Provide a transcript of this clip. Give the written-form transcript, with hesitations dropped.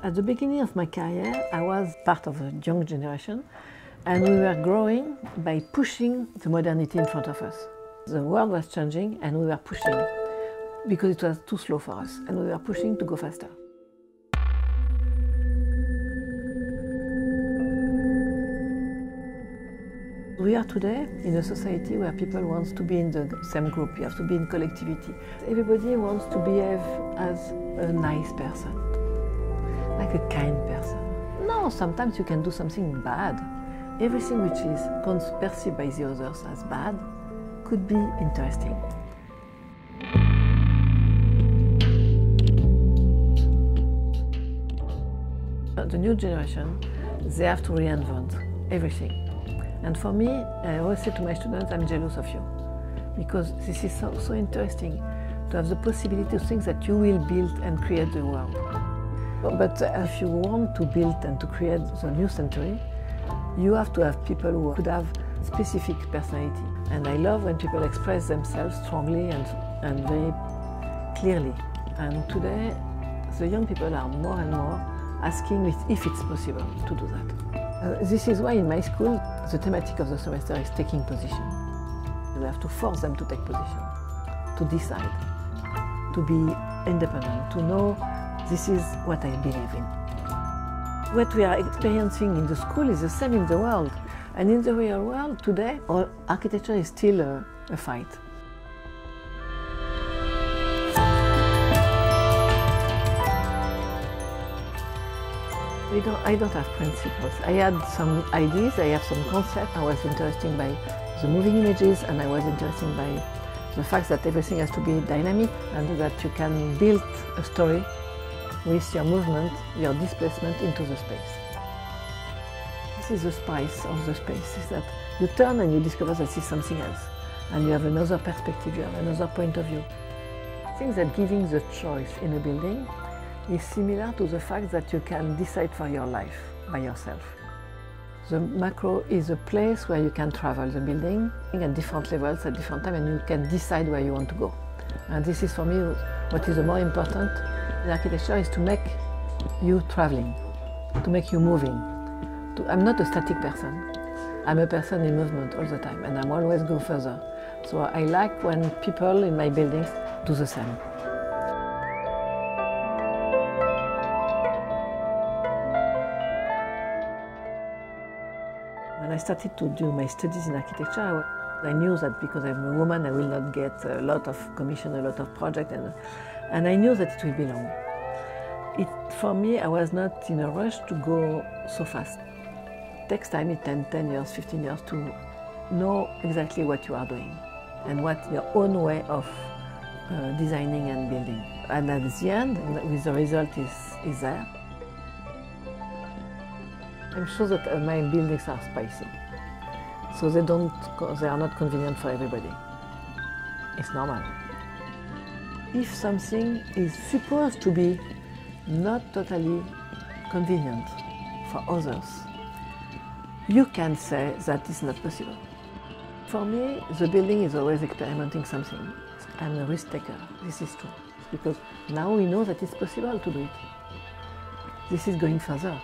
At the beginning of my career, I was part of a young generation, and we were growing by pushing the modernity in front of us. The world was changing, and we were pushing because it was too slow for us, and we were pushing to go faster. We are today in a society where people want to be in the same group, you have to be in collectivity. Everybody wants to behave as a nice person, like a kind person. No, sometimes you can do something bad. Everything which is perceived by the others as bad could be interesting. The new generation, they have to reinvent everything. And for me, I always say to my students, I'm jealous of you. Because this is so interesting to have the possibility to think that you will build and create the world. But if you want to build and to create the new century, you have to have people who could have specific personality. And I love when people express themselves strongly and very clearly. And today, the young people are more and more asking if it's possible to do that. This is why in my school, the thematic of the semester is taking position. We have to force them to take position, to decide, to be independent, to know this is what I believe in. What we are experiencing in the school is the same in the world. And in the real world today, architecture is still a fight. I don't have principles. I had some ideas, I have some concepts. I was interested by the moving images, and I was interested by the fact that everything has to be dynamic and that you can build a story with your movement, your displacement into the space. This is the spice of the space, is that you turn and you discover that this is something else, and you have another perspective, you have another point of view. I think that giving the choice in a building is similar to the fact that you can decide for your life by yourself. The macro is a place where you can travel the building at different levels at different times, and you can decide where you want to go. And this is for me what is the more important in architecture, is to make you traveling, to make you moving. I'm not a static person. I'm a person in movement all the time, and I'm always go further. So I like when people in my buildings do the same. When I started to do my studies in architecture, I knew that because I'm a woman, I will not get a lot of commission, a lot of projects, and I knew that it will be long. For me, I was not in a rush to go so fast. It takes time, it takes 10 years, 15 years to know exactly what you are doing and what your own way of designing and building. And at the end, with the result is there. I'm sure that my buildings are spicy, so they are not convenient for everybody. It's normal. If something is supposed to be not totally convenient for others, you can say that it's not possible. For me, the building is always experimenting something. I'm a risk taker, this is true, because now we know that it's possible to do it. This is going further.